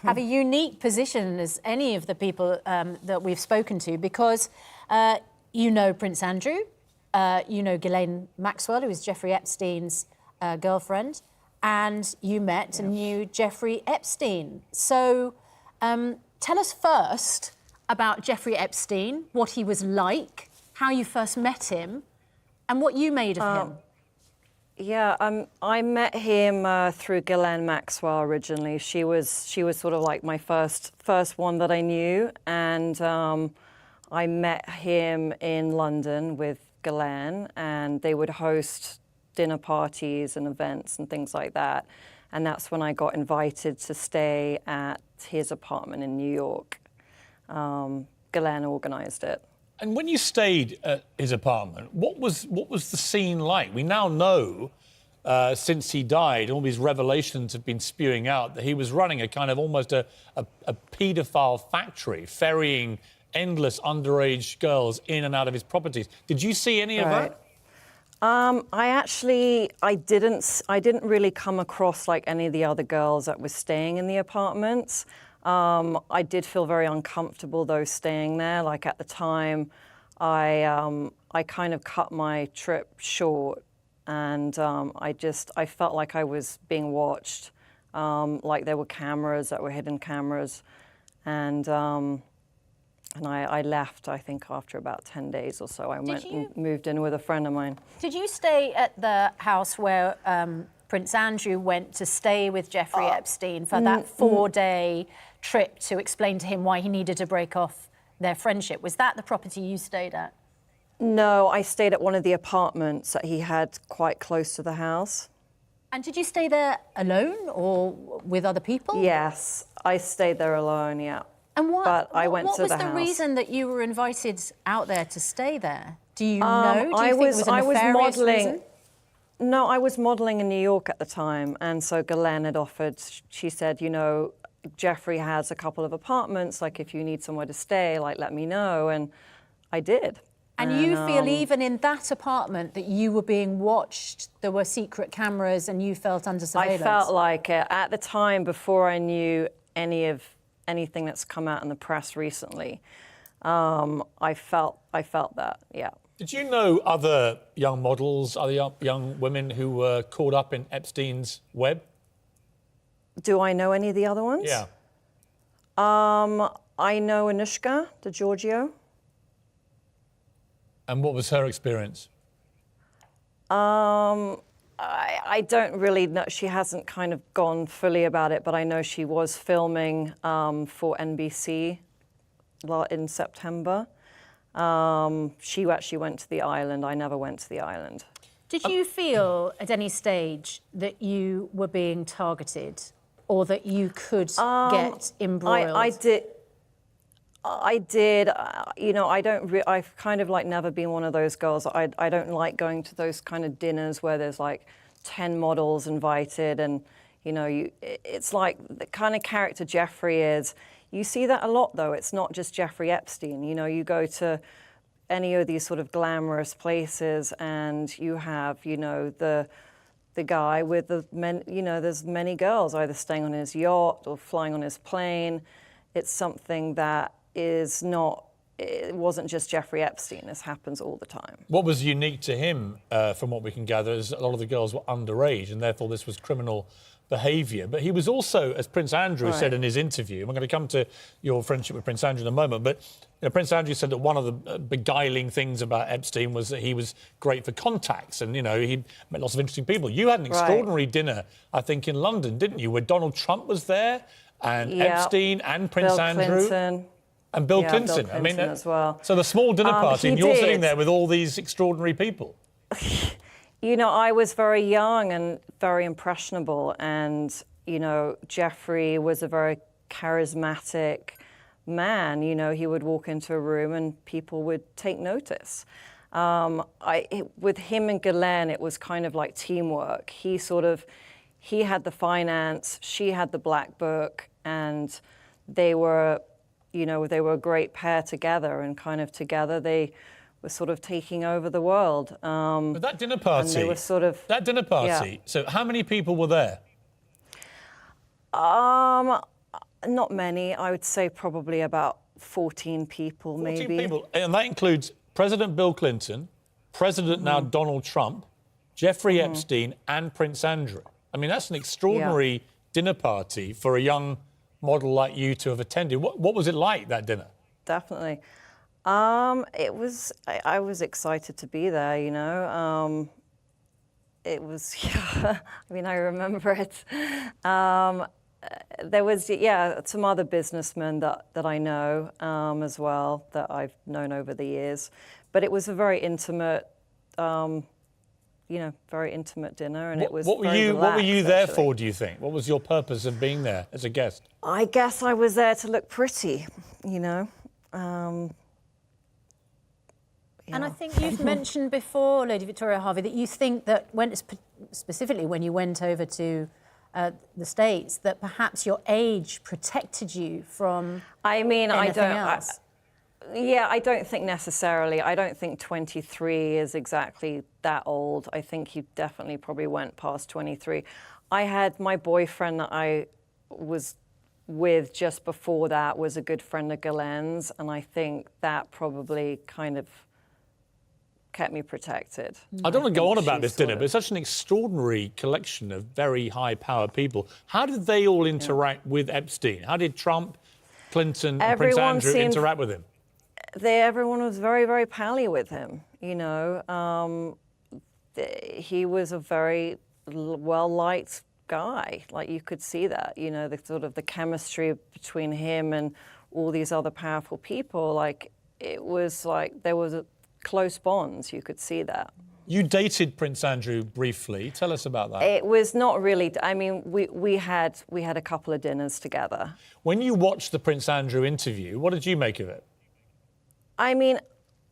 have a unique position as any of the people that we've spoken to, because you know Prince Andrew, you know Ghislaine Maxwell, who is Jeffrey Epstein's girlfriend, and you met and knew Jeffrey Epstein. So tell us first about Jeffrey Epstein, what he was like, how you first met him, and what you made of him. Yeah, I met him through Ghislaine Maxwell originally. She was sort of like my first one that I knew, and I met him in London with Ghislaine, and they would host dinner parties and events and things like that. And that's when I got invited to stay at his apartment in New York. Ghislaine organised it. And when you stayed at his apartment, what was the scene like? We now know, since he died, all these revelations have been spewing out that he was running a kind of almost a paedophile factory, ferrying endless underage girls in and out of his properties. Did you see any of that? I didn't really come across like any of the other girls that were staying in the apartments. I did feel very uncomfortable though staying there. Like at the time, I kind of cut my trip short, and I felt like I was being watched, like there were cameras that were hidden cameras, and I left, I think, after about 10 days or so. I went and moved in with a friend of mine. Did you stay at the house where Prince Andrew went to stay with Jeffrey Epstein for that 4-day trip to explain to him why he needed to break off their friendship? Was that the property you stayed at? No, I stayed at one of the apartments that he had quite close to the house. And did you stay there alone or with other people? Yes, I stayed there alone, yeah. And what was the reason that you were invited out there to stay there? Do you know? Do you think it was a nefarious reason? No, I was modelling in New York at the time, and so Ghislaine had offered, she said, you know, Jeffrey has a couple of apartments, like if you need somewhere to stay, like let me know, and I did. And you feel even in that apartment that you were being watched, there were secret cameras and you felt under surveillance? I felt like it. At the time, before I knew anything that's come out in the press recently, I felt that, yeah. Did you know other young models, other young women who were caught up in Epstein's web? Do I know any of the other ones? Yeah. I know Anushka DiGiorgio. And what was her experience? I don't really know. She hasn't kind of gone fully about it, but I know she was filming for NBC in September. She actually went to the island. I never went to the island. Did you feel at any stage that you were being targeted or that you could get embroiled? I did. You know, I've kind of like never been one of those girls. I don't like going to those kind of dinners where there's like 10 models invited, and you know, it's like the kind of character Jeffrey is. You see that a lot, though. It's not just Jeffrey Epstein. You know, you go to any of these sort of glamorous places, and you have, you know, the guy with the men. You know, there's many girls either staying on his yacht or flying on his plane. It's something that is not. It wasn't just Jeffrey Epstein. This happens all the time. What was unique to him, from what we can gather, is a lot of the girls were underage, and therefore this was criminal behaviour. But he was also, as Prince Andrew said in his interview, and we're going to come to your friendship with Prince Andrew in a moment, but you know, Prince Andrew said that one of the beguiling things about Epstein was that he was great for contacts, and, you know, he met lots of interesting people. You had an extraordinary dinner, I think, in London, didn't you, where Donald Trump was there, and Epstein and Prince Andrew. Clinton. And Bill Clinton. Bill Clinton as well. So the small dinner party, and you're sitting there with all these extraordinary people. You know, I was very young and very impressionable, and, you know, Jeffrey was a very charismatic man. You know, he would walk into a room and people would take notice. With him and Ghislaine, it was kind of like teamwork. He had the finance, she had the black book, and they were, you know, they were a great pair together, and kind of together they were sort of taking over the world. But that dinner party, they were sort of, that dinner party, so how many people were there? Not many. I would say probably about 14 people, 14 maybe. people. And that includes President Bill Clinton, President now Donald Trump, Jeffrey Epstein and Prince Andrew. I mean, that's an extraordinary dinner party for a young model like you to have attended. What was it like, that dinner? Definitely. It was, I was excited to be there, you know. It was, yeah, I mean, I remember it. There was, yeah, some other businessmen that I know as well, that I've known over the years. But it was a very intimate, you know, very intimate dinner, and it was what were very you relaxed, there actually. for, do you think? What was your purpose of being there as a guest? I guess I was there to look pretty, you know. And I think you've mentioned before, Lady Victoria Hervey, that you think that specifically when you went over to the States, that perhaps your age protected you from I mean, anything I don't. else. I don't think necessarily. I don't think 23 is exactly that old. I think he definitely probably went past 23. I had my boyfriend that I was with just before that was a good friend of Ghislaine's, and I think that probably kind of kept me protected. I don't want to go on about this dinner, sort but it's such an extraordinary collection of very high-powered people. How did they all interact with Epstein? How did Trump, Clinton, and Prince Andrew interact with him? Everyone was very, very pally with him, you know. He was a very well-liked guy. Like, you could see that, you know, the sort of the chemistry between him and all these other powerful people. Like, it was like there was close bonds. You could see that. You dated Prince Andrew briefly. Tell us about that. It was not really. I mean, we had a couple of dinners together. When you watched the Prince Andrew interview, what did you make of it? I mean,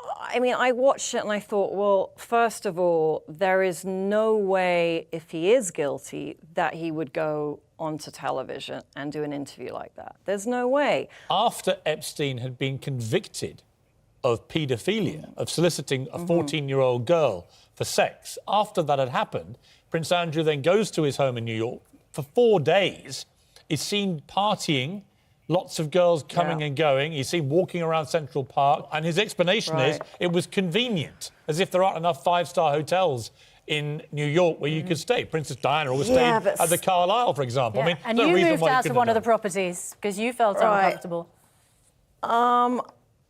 I watched it and I thought, well, first of all, there is no way, if he is guilty, that he would go onto television and do an interview like that. There's no way. After Epstein had been convicted of paedophilia, of soliciting a 14-year-old girl for sex, after that had happened, Prince Andrew then goes to his home in New York for 4 days, is seen partying, lots of girls coming and going. He's seen walking around Central Park, and his explanation is it was convenient, as if there aren't enough five-star hotels in New York where you could stay. Princess Diana always stayed at the Carlisle, for example. I mean, and no you reason moved why you out of couldn't one have of the done properties because you felt uncomfortable.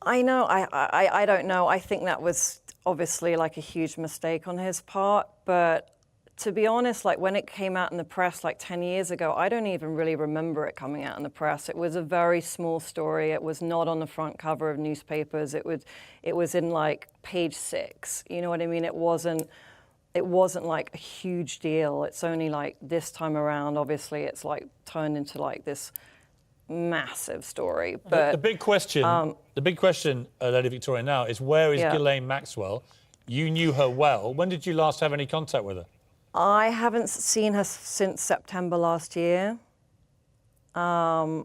I know. I don't know. I think that was obviously like a huge mistake on his part. But to be honest, like when it came out in the press like 10 years ago, I don't even really remember it coming out in the press. It was a very small story. It was not on the front cover of newspapers. It was in like page 6. You know what I mean? It wasn't like a huge deal. It's only like this time around, obviously, it's like turned into like this massive story. But the big question, Lady Victoria, now is where is Ghislaine Maxwell? You knew her well. When did you last have any contact with her? I haven't seen her since September last year. I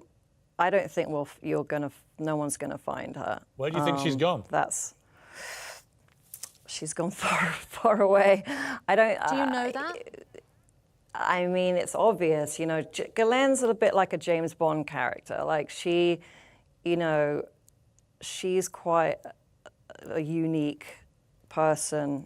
don't think no one's gonna find her. Where do you think she's gone? She's gone far away. I don't. Do you know that? I mean, it's obvious, you know. Ghislaine's a bit like a James Bond character. Like she, you know, she's quite a unique person.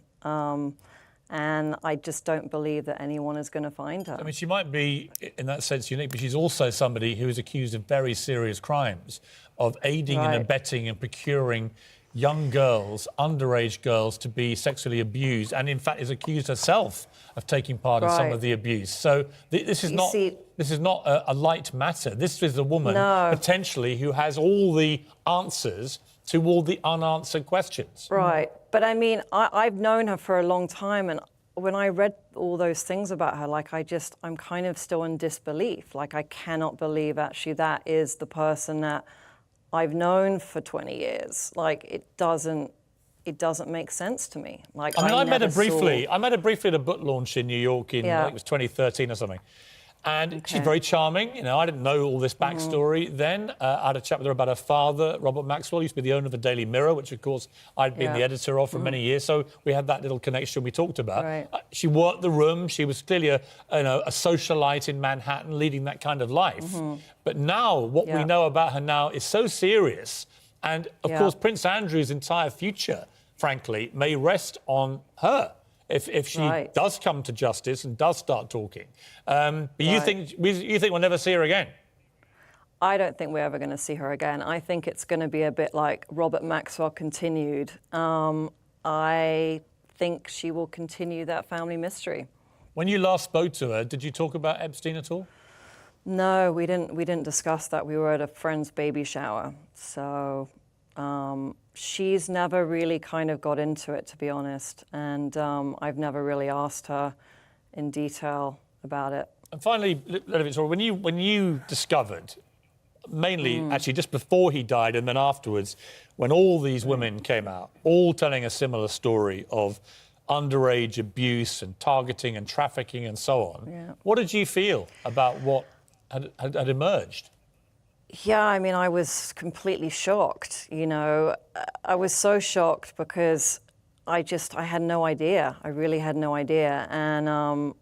And I just don't believe that anyone is going to find her. I mean, she might be, in that sense, unique, but she's also somebody who is accused of very serious crimes, of aiding and abetting and procuring young girls, underage girls, to be sexually abused, and in fact is accused herself of taking part in some of the abuse. So this is not a light matter. This is a woman potentially who has all the answers to all the unanswered questions. Right. But I mean, I've known her for a long time, and when I read all those things about her, like I'm kind of still in disbelief. Like I cannot believe actually that is the person that I've known for 20 years. Like it doesn't make sense to me. Like I met her briefly. I met her briefly at a book launch in New York in I think it was 2013 or something. And she's very charming. You know, I didn't know all this backstory then. I had a chat with her about her father, Robert Maxwell, used to be the owner of the Daily Mirror, which, of course, I'd been the editor of for many years. So we had that little connection we talked about. Right. She worked the room. She was clearly a socialite in Manhattan, leading that kind of life. But now, what we know about her now is so serious. And, of course, Prince Andrew's entire future, frankly, may rest on her. If she does come to justice and does start talking. But you think we'll never see her again? I don't think we're ever going to see her again. I think it's going to be a bit like Robert Maxwell continued. I think she will continue that family mystery. When you last spoke to her, did you talk about Epstein at all? No, we didn't discuss that. We were at a friend's baby shower. So she's never really kind of got into it, to be honest. And I've never really asked her in detail about it. And finally, Lady Victoria, when you discovered, mainly actually just before he died and then afterwards, when all these women came out, all telling a similar story of underage abuse and targeting and trafficking and so on, what did you feel about what had emerged? Yeah, I mean, I was completely shocked, you know. I was so shocked because I had no idea. I really had no idea. And,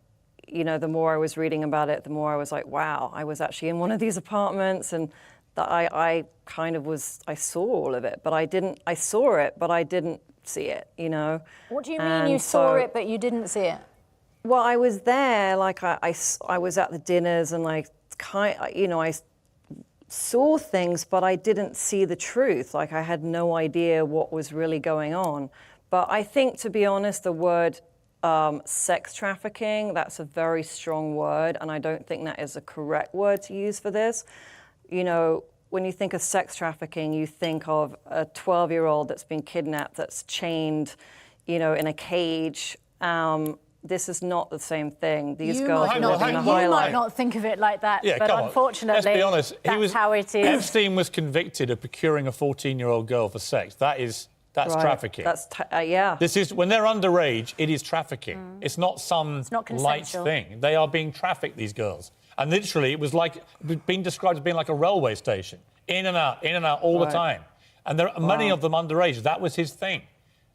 you know, the more I was reading about it, the more I was like, wow, I was actually in one of these apartments and that I saw all of it, but I saw it, but I didn't see it, you know. What do you mean you saw it, but you didn't see it? Well, I was there, like I was at the dinners and I saw things, but I didn't see the truth. Like I had no idea what was really going on. But I think, to be honest, the word sex trafficking, that's a very strong word, and I don't think that is a correct word to use for this. You know, when you think of sex trafficking, you think of a 12-year-old that's been kidnapped, that's chained, you know, in a cage. This is not the same thing. These girls are living the high You life. might not think of it like that, Yeah, but come on. unfortunately, Let's be honest. that's how it is. Epstein was convicted of procuring a 14-year-old girl for sex. That's trafficking. That's yeah. This is when they're underage. It is trafficking. It's not some not light consensual. thing. They are being trafficked. These girls, and literally, it was like being described as being like a railway station, in and out all the time. And there are many of them underage. That was his thing,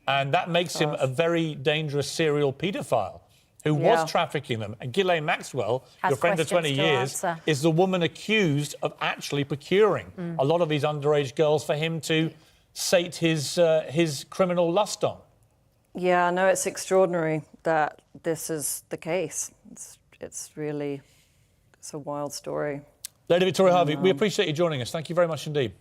and that makes him a very dangerous serial paedophile who was trafficking them. And Ghislaine Maxwell, Has your friend of 20 questions to years, answer. is the woman accused of actually procuring a lot of these underage girls for him to sate his criminal lust on. Yeah, no, it's extraordinary that this is the case. It's a wild story. Lady Victoria Hervey, we appreciate you joining us. Thank you very much indeed.